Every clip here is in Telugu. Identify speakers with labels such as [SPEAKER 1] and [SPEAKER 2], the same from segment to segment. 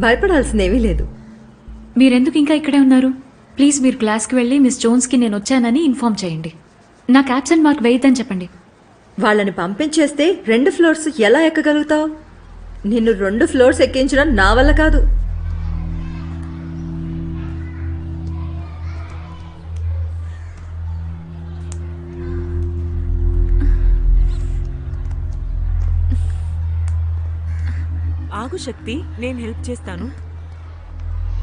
[SPEAKER 1] భయపడాల్సిందేమీ లేదు.
[SPEAKER 2] మీరెందుకు ఇంకా ఇక్కడే ఉన్నారు? ప్లీజ్ మీరు క్లాస్కి వెళ్ళి మిస్ జోన్స్కి నేను వచ్చానని ఇన్ఫార్మ్ చేయండి. నాకు యాబ్సెంట్ మార్క్ వేయద్దని చెప్పండి.
[SPEAKER 1] వాళ్ళని పంపించేస్తే 2 ఫ్లోర్స్ ఎలా ఎక్కగలుగుతావు? నిన్ను 2 ఫ్లోర్స్ ఎక్కించడం నా వల్ల కాదు.
[SPEAKER 3] ఆగు శక్తి, నేను హెల్ప్ చేస్తాను.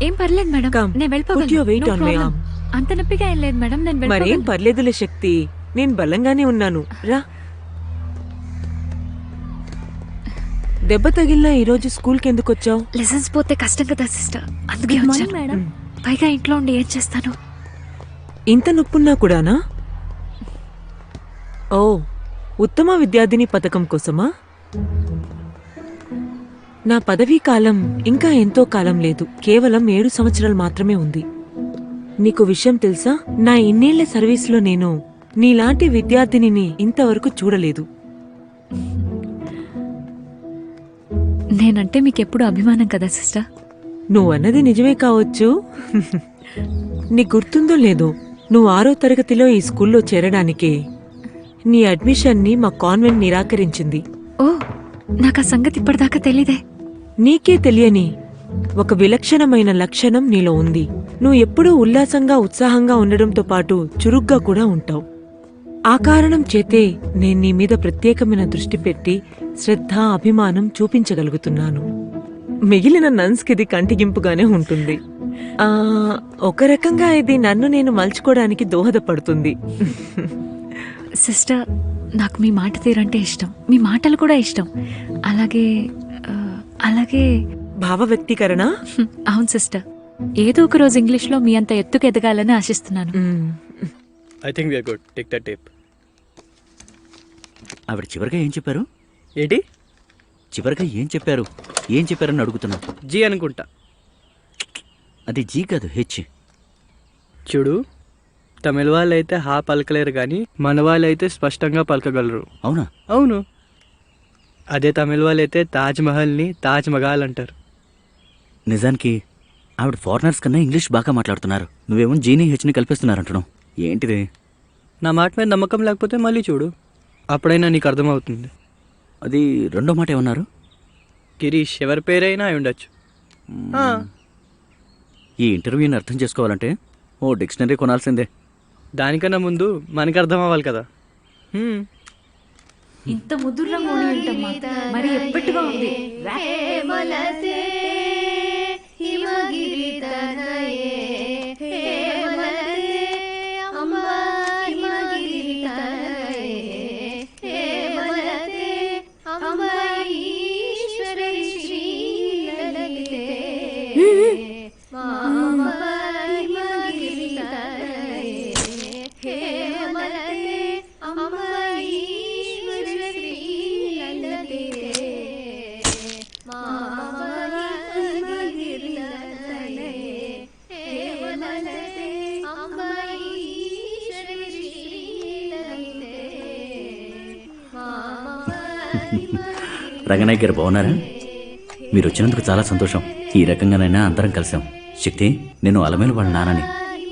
[SPEAKER 2] ఏం పర్లేదు మేడం,
[SPEAKER 3] Come,
[SPEAKER 2] నేను
[SPEAKER 3] put your weight on my arm.
[SPEAKER 2] అంత నొప్పిగా ఏం లేదు మేడం, నేను
[SPEAKER 3] మరేం
[SPEAKER 2] వెళ్ళిపోగలను.
[SPEAKER 3] పర్లేదులే శక్తి, నేను బలంగానే ఉన్నాను. రా. దెబ్బ తగిలినా ఈరోజు స్కూల్కి ఎందుకు వచ్చావు?
[SPEAKER 2] లెసన్స్ పోతే కష్టం కదా సిస్టర్, అందుకే వచ్చాను మేడం. పైగా ఇంట్లో ఉండి ఏం చేస్తాను?
[SPEAKER 3] ఇంత నొప్పున్నా కూడానా? ఓ, ఉత్తమ విద్యార్థిని పథకం కోసమా? నా పదవీ కాలం ఇంకా ఎంతో కాలం లేదు, కేవలం 7 సంవత్సరాలు మాత్రమే ఉంది. నీకు విషయం తెలుసా, నా ఇన్నేళ్ల సర్వీస్లో నేను నీలాంటి విద్యార్థినిని ఇంతవరకు చూడలేదు.
[SPEAKER 2] నేనంటే మీకెప్పుడు అభిమానం కదా సిస్టర్.
[SPEAKER 3] నువ్వన్నది నిజమే కావచ్చు. నీ గుర్తుందో లేదో, నువ్వు 6వ తరగతిలో ఈ స్కూల్లో చేరడానికే నీ అడ్మిషన్ని మా కాన్వెంట్ నిరాకరించింది.
[SPEAKER 2] ఓ, నాకు ఆ సంగతి ఇప్పటిదాకా తెలీదే.
[SPEAKER 3] నీకే తెలియని ఒక విలక్షణమైన లక్షణం నీలో ఉంది. నువ్వు ఎప్పుడూ ఉల్లాసంగా ఉత్సాహంగా ఉండడంతో పాటు చురుగ్గా కూడా ఉంటావు. ఆ కారణం చేతే నేను నీ మీద ప్రత్యేకమైన దృష్టి పెట్టి శ్రద్ధ, అభిమానం చూపించగలుగుతున్నాను. మిగిలిన నన్స్కి ఇది కంటిగింపుగానే ఉంటుంది. ఒక రకంగా ఇది నన్ను నేను మలుచుకోవడానికి దోహదపడుతుంది.
[SPEAKER 2] సిస్టర్, నాకు మీ మాట తీరంటే ఇష్టం, మీ మాటలు కూడా ఇష్టం. అలాగే అలాగే
[SPEAKER 3] భావ వ్యక్తీకరణ.
[SPEAKER 2] అవును సిస్టర్, ఏదో ఒక రోజు ఇంగ్లీష్లో మీ అంత ఎత్తుకు ఎదగాలని ఆశిస్తున్నాను.
[SPEAKER 4] I think we are good. Take that tape.
[SPEAKER 5] ఆవిడ చివరిగా ఏం చెప్పారు?
[SPEAKER 4] ఏంటి
[SPEAKER 5] చివరిగా ఏం చెప్పారని అడుగుతున్నా.
[SPEAKER 4] జీ అనుకుంటా.
[SPEAKER 5] అది జీ కాదు, హెచ్.
[SPEAKER 4] చూడు, తమిళ వాళ్ళు అయితే హా పలకలేరు కానీ మన వాళ్ళు అయితే స్పష్టంగా పలకగలరు.
[SPEAKER 5] అవునా?
[SPEAKER 4] అవును. అదే తమిళ వాళ్ళు అయితే తాజ్ మహల్ని తాజ్ మహల్ అంటారు.
[SPEAKER 5] నిజానికి ఆవిడ ఫారినర్స్ కన్నా ఇంగ్లీష్ బాగా మాట్లాడుతున్నారు. నువ్వేమో జీని హెచ్ని కల్పిస్తున్నారంటున్నావు. ఏంటిది?
[SPEAKER 4] నా మాట మీద నమ్మకం లేకపోతే మళ్ళీ చూడు, అప్పుడైనా నీకు అర్థమవుతుంది.
[SPEAKER 5] అది రెండో మాట ఏమన్నారు?
[SPEAKER 4] గిరీష్ ఎవరి పేరైనా అయి ఉండొచ్చు.
[SPEAKER 5] ఈ ఇంటర్వ్యూని అర్థం చేసుకోవాలంటే ఓ డిక్షనరీ కొనాల్సిందే.
[SPEAKER 4] దానికన్నా ముందు మనకి అర్థం అవ్వాలి కదా.
[SPEAKER 2] ఇంత ముదుర్రా మోని ఏంటమ్మా, మరి ఎప్పటిగా ఉంది.
[SPEAKER 5] రంగనాయక్ గారు బాగున్నారా? మీరు వచ్చినందుకు చాలా సంతోషం. ఈ రకంగానైనా అందరం కలిసాం. శక్తి, నేను అలమేలు వాళ్ళ నాన్నని.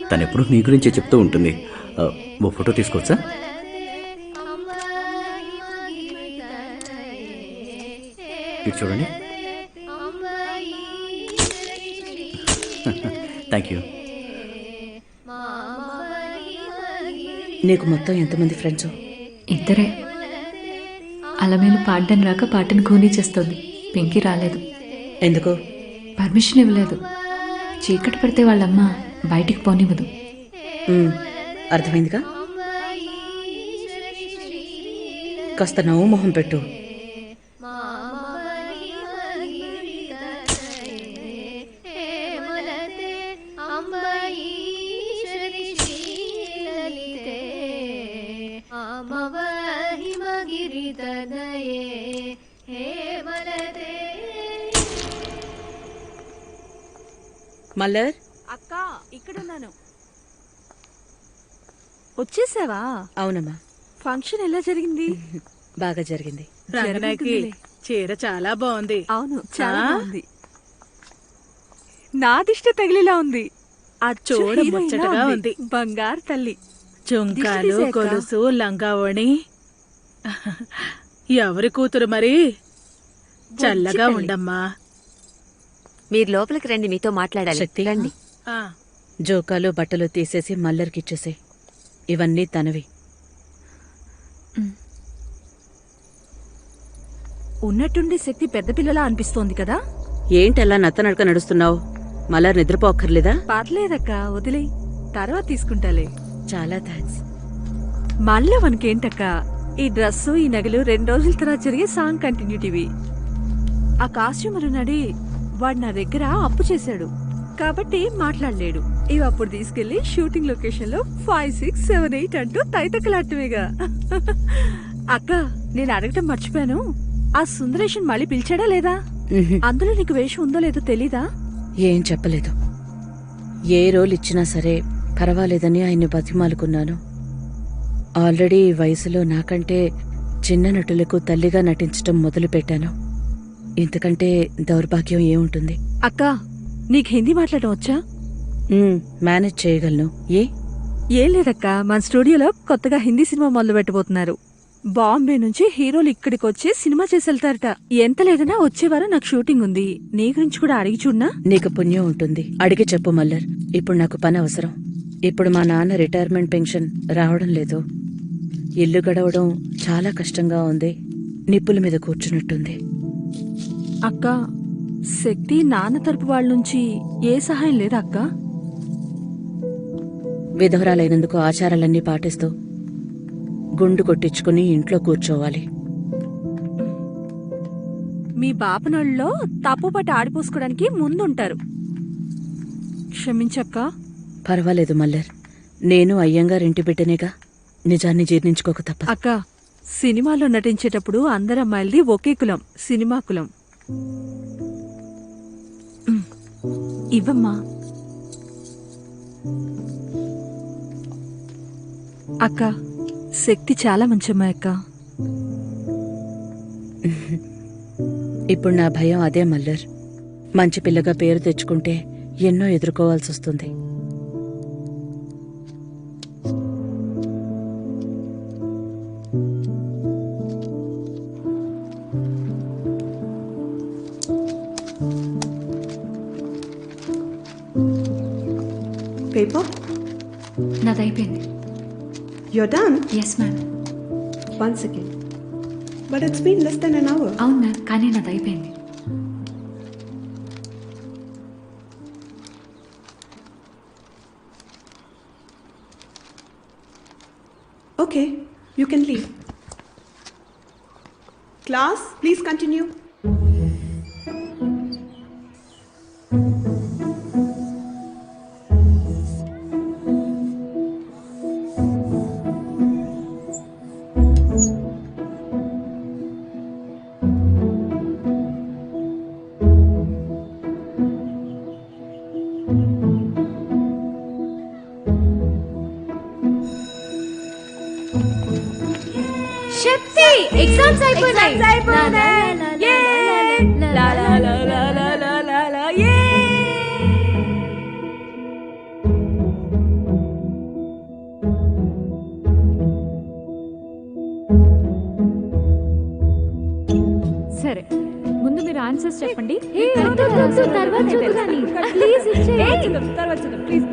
[SPEAKER 5] తను ఎప్పుడు నీ గురించే చెప్తూ ఉంటుంది. ఓ ఫోటో తీసుకోవచ్చా? ఇటు చూడండి. Thank you.
[SPEAKER 6] నీకు మొత్తం ఎంతమంది ఫ్రెండ్స్?
[SPEAKER 2] ఇద్దరే. అలమేలు పాడడం రాక పాటను కూనీ చేస్తుంది. పింకీ రాలేదు.
[SPEAKER 6] ఎందుకు?
[SPEAKER 2] పర్మిషన్ ఇవ్వలేదు. చీకటి పడితే వాళ్ళమ్మ బయటికి పోనివ్వదు.
[SPEAKER 6] అర్థమైందిగా. కాస్త నవ్వు మొహం పెట్టు. మల్లర్,
[SPEAKER 3] అక్క, ఇక్కడున్నాను. వచ్చేసావా?
[SPEAKER 6] అవునమ్మా.
[SPEAKER 3] ఫంక్షన్ ఎలా జరిగింది?
[SPEAKER 6] బాగా జరిగింది.
[SPEAKER 7] రంగనాయకి చీర చాలా బాగుంది.
[SPEAKER 3] అవును, చాలా బాగుంది. నా దిష్టి తగిలిలా ఉంది.
[SPEAKER 7] చూడ ముచ్చటగా ఉంది.
[SPEAKER 3] బంగారు తల్లి.
[SPEAKER 7] జుంకాలు,
[SPEAKER 3] దిష్టి తీసేక.
[SPEAKER 7] గొలుసు, లంగావోణి. ఎవరి కూతురు మరి? చల్లగా
[SPEAKER 6] తల్లి.
[SPEAKER 7] ఉండమ్మా.
[SPEAKER 8] మీరు లోపలికి రండి, మీతో మాట్లాడాలి.
[SPEAKER 6] శక్తి.
[SPEAKER 8] రండి.
[SPEAKER 7] ఆ,
[SPEAKER 6] జోకాలు బట్టలు తీసేసి మల్లర్కిచ్చేసే. ఇవన్నీ తనవి.
[SPEAKER 3] ఉన్నట్టుండి శక్తి పెద్ద పిల్లలా అనిపిస్తోంది కదా.
[SPEAKER 6] ఏంటలా నత్తనడక నడుస్తున్నావు? మల్లర్ నిద్రపోక్కర్లేదా?
[SPEAKER 3] పర్లేదక్క, వదిలే, తర్వాత తీసుకుంటాలే.
[SPEAKER 6] చాలా థ్యాంక్స్.
[SPEAKER 3] మళ్ళీ మనకేంటక్క, ఈ డ్రెస్సు ఈ నగలు 2 రోజుల తర్వాత జరిగే సాంగ్ కంటిన్యూటీవి. ఆ కాస్ట్యూమర్ ఉన్నాడే, వాడు నా దగ్గర అప్పు చేశాడు కాబట్టి మాట్లాడలేడు. ఇవి అప్పుడు తీసుకెళ్లి షూటింగ్ లొకేషన్ లో 5, 6, 7, 8 అంటూ తైతక్కలాటమేగా. అక్క, నేను అడగటం మర్చిపోయాను, ఆ సుందరేషన్ మళ్ళీ పిలిచాడా లేదా? అందులో నీకు వేషం ఉందో లేదో తెలీదా?
[SPEAKER 6] ఏం చెప్పలేదు. ఏ రోల్ ఇచ్చినా సరే పర్వాలేదని ఆయన్ని బతిమాలుకున్నాను. ఆల్రెడీ ఈ వయసులో నాకంటే చిన్న నటులకు తల్లిగా నటించటం మొదలుపెట్టాను. ఇంతకంటే దౌర్భాగ్యం ఏముంటుంది?
[SPEAKER 3] అక్క, నీకు హిందీ మాట్లాడటం వచ్చా?
[SPEAKER 6] మేనేజ్ చేయగలను.
[SPEAKER 3] ఏం లేదక్క, మన స్టూడియోలో కొత్తగా హిందీ సినిమా మొదలు పెట్టబోతున్నారు. బాంబే నుంచి హీరోలు ఇక్కడికి వచ్చి సినిమా చేసి వెళ్తారట. ఎంత లేదన్నా వచ్చేవారు నాకు షూటింగ్ ఉంది. నీ గురించి కూడా అడిగి చూడనా?
[SPEAKER 6] నీకు పుణ్యం ఉంటుంది. అడిగి చెప్పు మల్లర్. ఇప్పుడు నాకు పని అవసరం. ఇప్పుడు మా నాన్న రిటైర్మెంట్ పెన్షన్ రావడం లేదు. ఇల్లు గడవడం చాలా కష్టంగా ఉంది. నిప్పుల మీద కూర్చున్నట్టుంది.
[SPEAKER 3] అక్క, శక్తి నాన్న తరపు వాళ్ళ నుంచి ఏ సహాయం లేదా అక్క?
[SPEAKER 6] విధవరాలైనందుకు ఆచారాలన్నీ పాటిస్తూ గుండు కొట్టించుకుని ఇంట్లో కూర్చోవాలి.
[SPEAKER 3] మీ బాపనోళ్ళలో తప్పుపట్టి ఆడిపోసుకోవడానికి ముందుంటారు. క్షమించక్క.
[SPEAKER 6] పర్వాలేదు మల్లర్. నేను అయ్యంగారింటి బిడ్డనేగా. నిజాన్ని జీర్ణించుకోక తప్ప.
[SPEAKER 3] అక్క, సినిమాలో నటించేటప్పుడు అందరు అమ్మాయిలది ఒకే కులం, సినిమా కులం. ఇవ్వమ్మా. అక్క, శక్తి చాలా మంచి అమ్మాయి అక్క.
[SPEAKER 6] ఇప్పుడు నా భయం అదే మల్లర్. మంచి పిల్లగా పేరు తెచ్చుకుంటే ఎన్నో ఎదుర్కోవాల్సి వస్తుంది.
[SPEAKER 9] Paper?
[SPEAKER 2] నాది అయిపోయింది.
[SPEAKER 9] You're done?
[SPEAKER 2] Yes ma'am.
[SPEAKER 9] 1 second. But it's been less than an hour.
[SPEAKER 2] అవును మ్యామ్, కానీ నాది అయిపోయింది.
[SPEAKER 9] Okay, you can leave. Class, please continue.
[SPEAKER 2] Shakti, exams అయిపోయినాయి. సరే, ముందు మీరు ఆన్సర్స్ చెప్పండి. తర్వాత చూద్దాని. ప్లీజ్
[SPEAKER 3] తర్వాత చూద్దాం, ప్లీజ్.